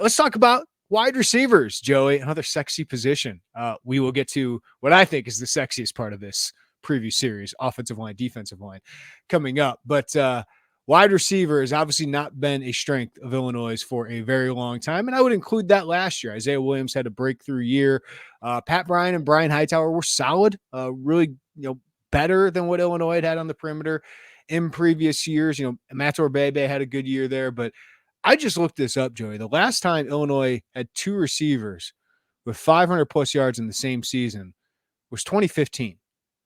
Let's talk about wide receivers, Joey, another sexy position. We will get to what I think is the sexiest part of this preview series, offensive line, defensive line, coming up. But wide receiver has obviously not been a strength of Illinois for a very long time, and I would include that last year. Isaiah Williams had a breakthrough year. Pat Bryant and Brian Hightower were solid, really, better than what Illinois had on the perimeter in previous years. Matt Orbebe had a good year there, but I just looked this up, Joey. The last time Illinois had two receivers with 500 plus yards in the same season was 2015.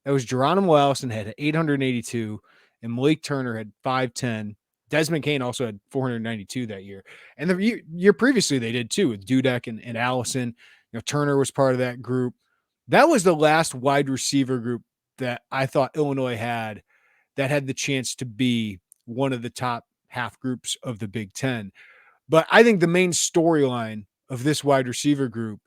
That was Geronimo Allison had 882, and Malik Turner had 510. Desmond Kane also had 492 that year. And the year previously they did too with Dudek and Allison. Turner was part of that group. That was the last wide receiver group that I thought Illinois had that had the chance to be one of the top half groups of the Big Ten. But I think the main storyline of this wide receiver group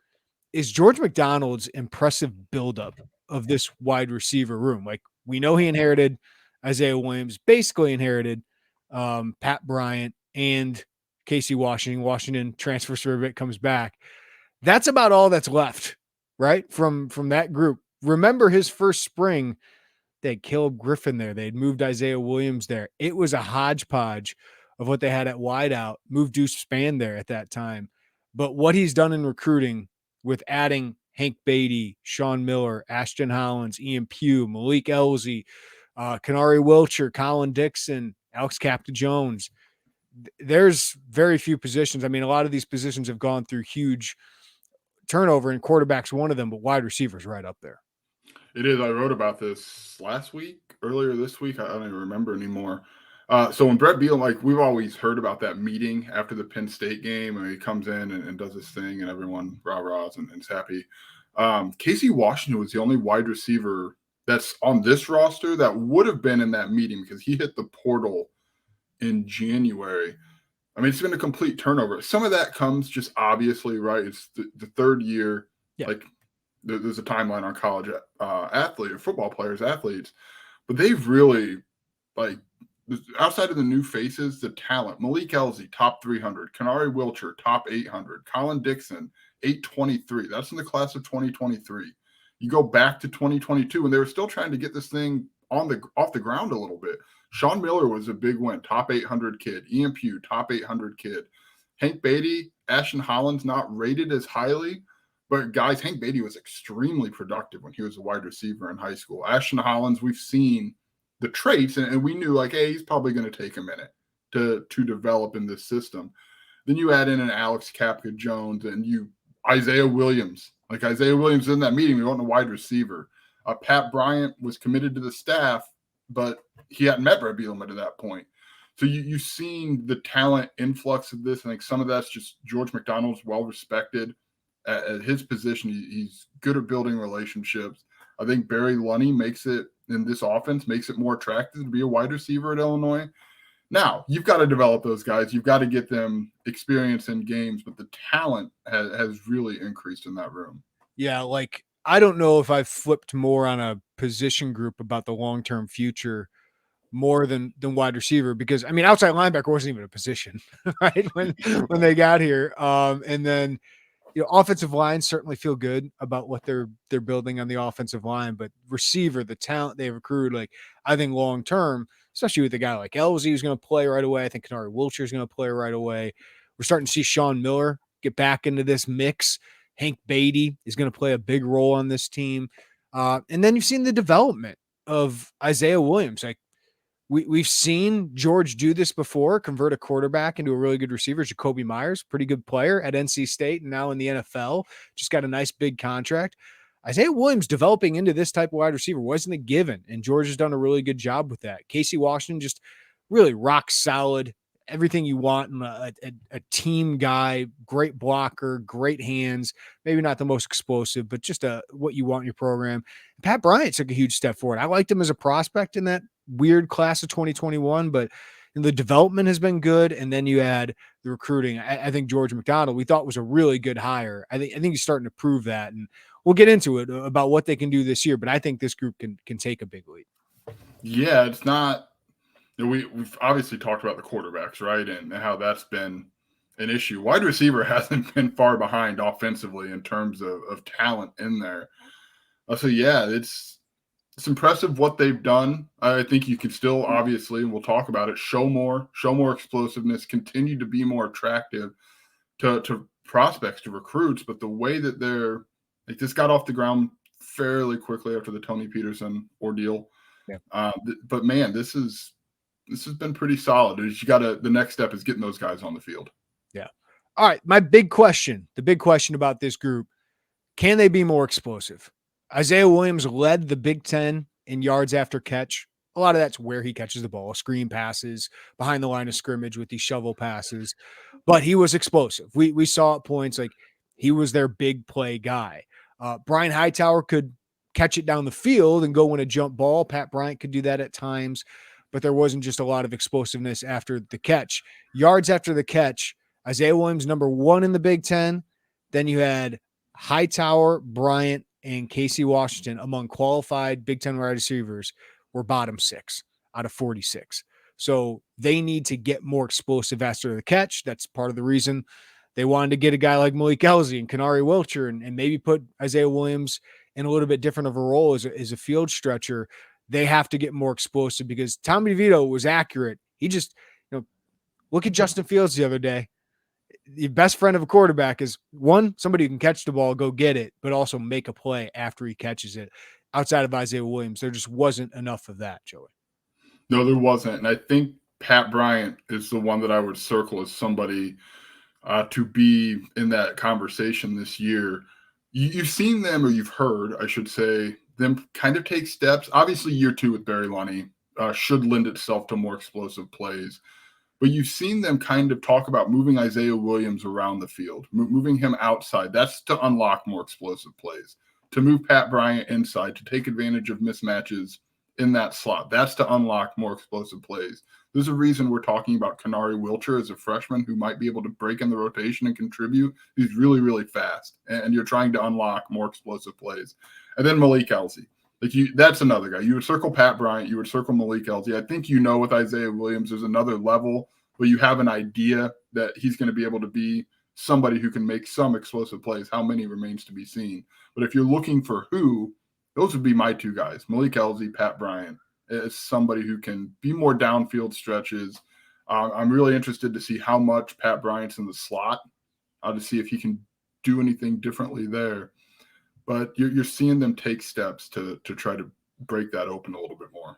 is George McDonald's impressive buildup of this wide receiver room. Like, we know he inherited Isaiah Williams, basically inherited Pat Bryant and Casey Washington. Washington transfers for a bit, comes back. That's about all that's left, right? From that group. Remember his first spring, they had Caleb Griffin there. They had moved Isaiah Williams there. It was a hodgepodge of what they had at wideout. Moved Deuce Spann there at that time. But what he's done in recruiting with adding Hank Beatty, Sean Miller, Ashton Hollins, Ian Pugh, Malik Elzy, Kanari Wilcher, Colin Dixon, Alex Capta-Jones. There's very few positions. I mean, a lot of these positions have gone through huge turnover, and quarterback's one of them, but wide receiver's right up there. It is. I wrote about this earlier this week. I don't even remember anymore. So when Brett Bielema, like, we've always heard about that meeting after the Penn State game, and he comes in and does his thing, and everyone rah-rahs and is happy. Casey Washington was the only wide receiver that's on this roster that would have been in that meeting because he hit the portal in January. I mean, it's been a complete turnover. Some of that comes just obviously, right? It's the third year. Yeah. Like, there's a timeline on college football players, athletes, but they've really, like, outside of the new faces, the talent. Malik Elzy, top 300. Kanari Wilcher, top 800. Colin Dixon, 823. That's in the class of 2023. You go back to 2022, and they were still trying to get this thing off the ground a little bit. Sean Miller was a big win, top 800 kid. Ian Pugh, top 800 kid. Hank Beatty, Ashton Hollins, not rated as highly. But guys, Hank Beatty was extremely productive when he was a wide receiver in high school. Ashton Hollins, we've seen the traits, and we knew, like, hey, he's probably going to take a minute to develop in this system. Then you add in an Alex Capta-Jones and Isaiah Williams. Like, Isaiah Williams in that meeting, we want a wide receiver. Pat Bryant was committed to the staff, but he hadn't met Brett Bielema to that point. So you've seen the talent influx of this. I think some of that's just George McDonald's well-respected. At his position, he's good at building relationships. I think Barry Lunney makes it more attractive to be a wide receiver at Illinois. Now, you've got to develop those guys. You've got to get them experience in games, but the talent has really increased in that room. Yeah, like, I don't know if I've flipped more on a position group about the long-term future more than wide receiver, because, I mean, outside linebacker wasn't even a position, right, when they got here. And then, offensive line certainly feel good about what they're building on the offensive line, but receiver, the talent they've accrued, like, I think long term, especially with a guy like Elzy who's going to play right away. I think Kanari Wilcher is going to play right away. We're starting to see Sean Miller get back into this mix. Hank Beatty is going to play a big role on this team. And then you've seen the development of Isaiah Williams. Like, we've seen George do this before, convert a quarterback into a really good receiver. Jacoby Myers, pretty good player at NC State and now in the NFL, just got a nice big contract. Isaiah Williams developing into this type of wide receiver wasn't a given, and George has done a really good job with that. Casey Washington, just really rock solid, everything you want in a team guy, great blocker, great hands, maybe not the most explosive, but just what you want in your program. Pat Bryant took a huge step forward. I liked him as a prospect in that weird class of 2021, but the development has been good. And then you add the recruiting. I think George McDonald, we thought was a really good hire. I think he's starting to prove that, and we'll get into it about what they can do this year, but I think this group can take a big leap. Yeah, it's not. We've obviously talked about the quarterbacks, right, and how that's been an issue. Wide receiver hasn't been far behind offensively in terms of talent in there. So yeah, it's impressive what they've done. I think you can still obviously, and we'll talk about it, show more explosiveness, continue to be more attractive to prospects, to recruits. But the way that they're like this got off the ground fairly quickly after the Tony Peterson ordeal. Yeah. But man, this has been pretty solid. The next step is getting those guys on the field. Yeah. All right. The big question about this group, can they be more explosive? Isaiah Williams led the Big Ten in yards after catch. A lot of that's where he catches the ball, screen passes, behind the line of scrimmage with these shovel passes. But he was explosive. We saw at points like he was their big play guy. Brian Hightower could catch it down the field and go win a jump ball. Pat Bryant could do that at times, but there wasn't just a lot of explosiveness after the catch. Yards after the catch, Isaiah Williams, number 1 in the Big Ten. Then you had Hightower, Bryant, and Casey Washington among qualified Big Ten wide receivers were bottom 6 out of 46. So they need to get more explosive after the catch. That's part of the reason they wanted to get a guy like Malik Elzy and Kanari Wilcher and maybe put Isaiah Williams in a little bit different of a role as a field stretcher. They have to get more explosive because Tommy DeVito was accurate. He just, look at Justin Fields the other day. The best friend of a quarterback is one, somebody who can catch the ball, go get it, but also make a play after he catches it. Outside of Isaiah Williams, there just wasn't enough of that, Joey. No, there wasn't. And I think Pat Bryant is the one that I would circle as somebody to be in that conversation this year. You've seen them, or you've heard, I should say, them kind of take steps. Obviously, year 2 with Barry Lunny should lend itself to more explosive plays. But you've seen them kind of talk about moving Isaiah Williams around the field, moving him outside. That's to unlock more explosive plays. To move Pat Bryant inside, to take advantage of mismatches in that slot. That's to unlock more explosive plays. There's a reason we're talking about Kanari Wilcher as a freshman who might be able to break in the rotation and contribute. He's really, really fast, and you're trying to unlock more explosive plays. And then Malik Elzy. That's another guy. You would circle Pat Bryant. You would circle Malik Elzy. I think with Isaiah Williams, there's another level where you have an idea that he's going to be able to be somebody who can make some explosive plays. How many remains to be seen. But if you're looking for who, those would be my 2 guys, Malik Elzy, Pat Bryant, as somebody who can be more downfield stretches. I'm really interested to see how much Pat Bryant's in the slot, to see if he can do anything differently there. But you're seeing them take steps to try to break that open a little bit more.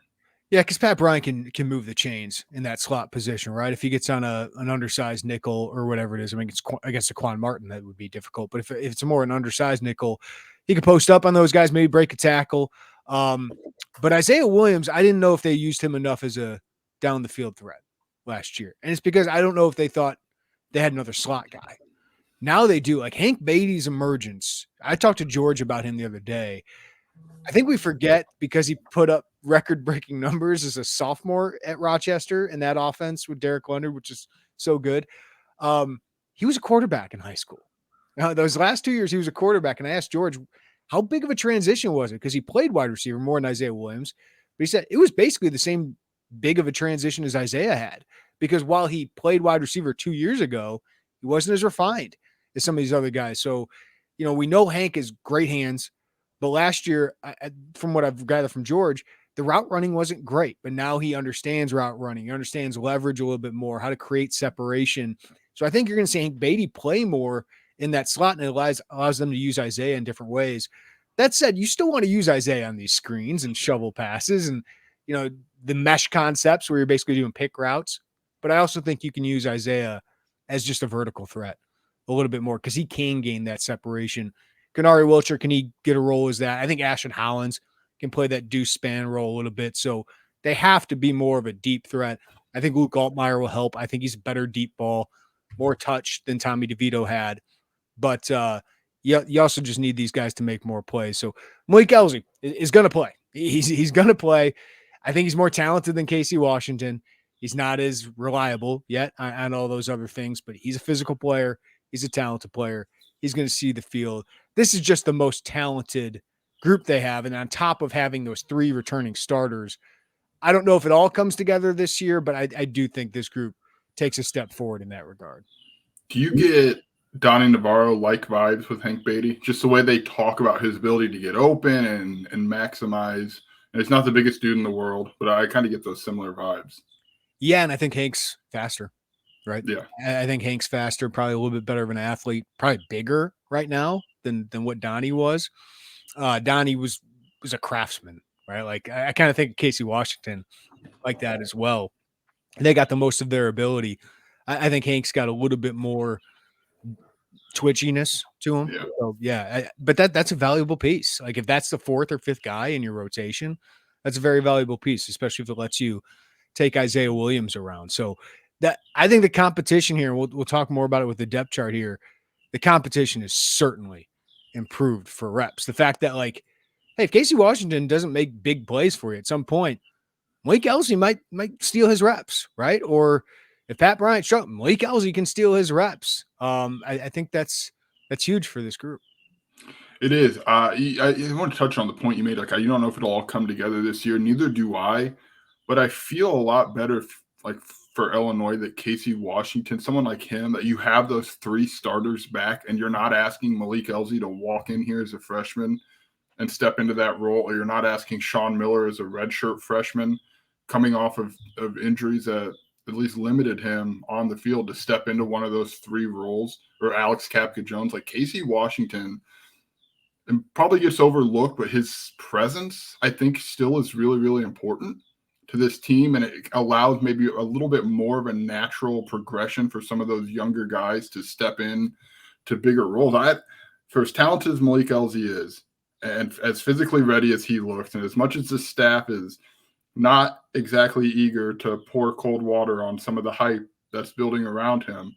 Yeah, because Pat Bryant can move the chains in that slot position, right? If he gets on an undersized nickel or whatever it is, I mean, it's against a Quan Martin, that would be difficult. But if it's more an undersized nickel, he could post up on those guys, maybe break a tackle. But Isaiah Williams, I didn't know if they used him enough as a down the field threat last year. And it's because I don't know if they thought they had another slot guy. Now they do. Like Hank Beatty's emergence. I talked to George about him the other day. I think we forget because he put up record-breaking numbers as a sophomore at Rochester in that offense with Derek Leonard, which is so good. He was a quarterback in high school. Now, those last 2 years, he was a quarterback, and I asked George, how big of a transition was it? Because he played wide receiver more than Isaiah Williams. But he said it was basically the same big of a transition as Isaiah had. Because while he played wide receiver 2 years ago, he wasn't as refined as some of these other guys. So, we know Hank has great hands. But last year, from what I've gathered from George, the route running wasn't great. But now he understands route running. He understands leverage a little bit more, how to create separation. So I think you're going to see Hank Beatty play more in that slot, and it allows them to use Isaiah in different ways. That said, you still want to use Isaiah on these screens and shovel passes and, the mesh concepts where you're basically doing pick routes. But I also think you can use Isaiah as just a vertical threat a little bit more because he can gain that separation. Kanari Wilcher, can he get a role as that? I think Ashton Hollins can play that deuce span role a little bit. So they have to be more of a deep threat. I think Luke Altmaier will help. I think he's a better deep ball, more touch than Tommy DeVito had. But you also just need these guys to make more plays. So Malik Elzy is going to play. He's going to play. I think he's more talented than Casey Washington. He's not as reliable yet on all those other things, but he's a physical player. He's a talented player. He's going to see the field. This is just the most talented group they have. And on top of having those 3 returning starters, I don't know if it all comes together this year, but I do think this group takes a step forward in that regard. Do you get Donnie Navarro like vibes with Hank Beatty? Just the way they talk about his ability to get open and maximize. And he's not the biggest dude in the world, but I kind of get those similar vibes. Yeah, and I think Hank's faster, right? Yeah. I think Hank's faster, probably a little bit better of an athlete, probably bigger right now than what Donnie was. Donnie was a craftsman, right? Like I kind of think Casey Washington like that as well. They got the most of their ability. I think Hank's got a little bit more twitchiness to him. Yeah. So yeah, but that's a valuable piece. Like if that's the fourth or fifth guy in your rotation, that's a very valuable piece, especially if it lets you take Isaiah Williams around. So that I think the competition here, we'll talk more about it with the depth chart here. The competition is certainly improved for reps. The fact that like, hey, if Casey Washington doesn't make big plays for you at some point, Malik Elsey might steal his reps, right? Or if Pat Bryant shot Malik Elsey can steal his reps. I think that's huge for this group. It is. I want to touch on the point you made. Like, you don't know if it'll all come together this year. Neither do I. But I feel a lot better, like for Illinois, that Casey Washington, someone like him, that you have those three starters back, and you're not asking Malik Elsey to walk in here as a freshman and step into that role, or you're not asking Sean Miller as a redshirt freshman coming off of injuries that at least limited him on the field to step into one of those three roles, or Alex Kapka Jones. Like Casey Washington and probably gets overlooked, but his presence, I think, still is really, really important to this team. And it allows maybe a little bit more of a natural progression for some of those younger guys to step in to bigger roles. For as talented as Malik Elsey is, and as physically ready as he looks, and as much as the staff is not exactly eager to pour cold water on some of the hype that's building around him,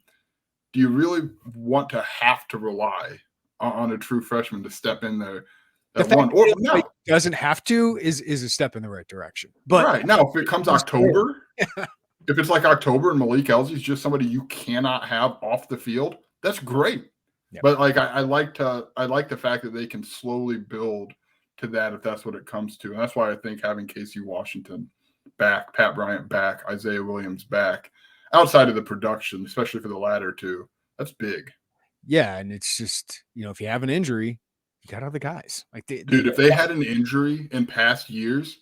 do you really want to have to rely on a true freshman to step in there The at fact one? Or that no, doesn't have to is a step in the right direction. But right now, if it comes October, if it's like October and Malik Elsey's just somebody you cannot have off the field, that's great. Yeah. But like I like the fact that they can slowly build to that if that's what it comes to. And that's why I think having Casey Washington back, Pat Bryant back, Isaiah Williams back, outside of the production, especially for the latter two, that's big. Yeah, and it's just, if you have an injury, you got other guys. Like Dude, if they had an injury in past years,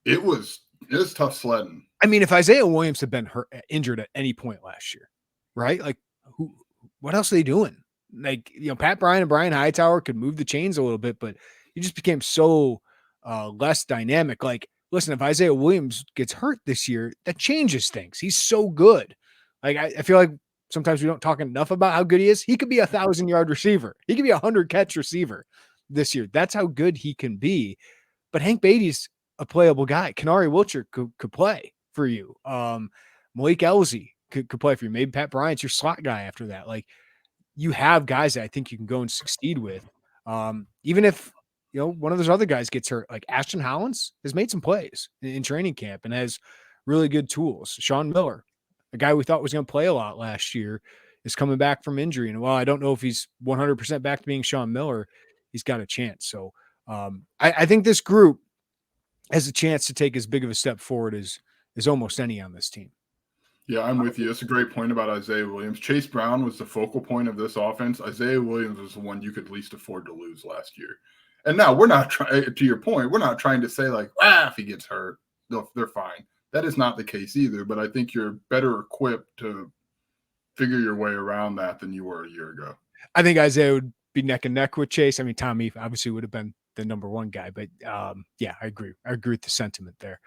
it was tough sledding. I mean, if Isaiah Williams had been injured at any point last year, right? Like what else are they doing? Like, Pat Bryant and Brian Hightower could move the chains a little bit, but he just became so less dynamic. Like, listen, if Isaiah Williams gets hurt this year, that changes things. He's so good. Like, I feel like sometimes we don't talk enough about how good he is. He could be 1,000-yard receiver. He could be 100-catch receiver this year. That's how good he can be. But Hank Beatty's a playable guy. Kenari Wilcher could play for you. Malik Elsey could play for you. Maybe Pat Bryant's your slot guy after that. Like, you have guys that I think you can go and succeed with. Even if, one of those other guys gets hurt, like Ashton Hollins has made some plays in training camp and has really good tools. Sean Miller, a guy we thought was going to play a lot last year, is coming back from injury. And while I don't know if he's 100% back to being Sean Miller, he's got a chance. So I think this group has a chance to take as big of a step forward as almost any on this team. Yeah, I'm with you. That's a great point about Isaiah Williams. Chase Brown was the focal point of this offense. Isaiah Williams was the one you could least afford to lose last year. And now we're not trying, to your point, we're not trying to say like, if he gets hurt, they're fine. That is not the case either. But I think you're better equipped to figure your way around that than you were a year ago. I think Isaiah would be neck and neck with Chase. I mean, Tommy obviously would have been the number one guy, but yeah, I agree. I agree with the sentiment there.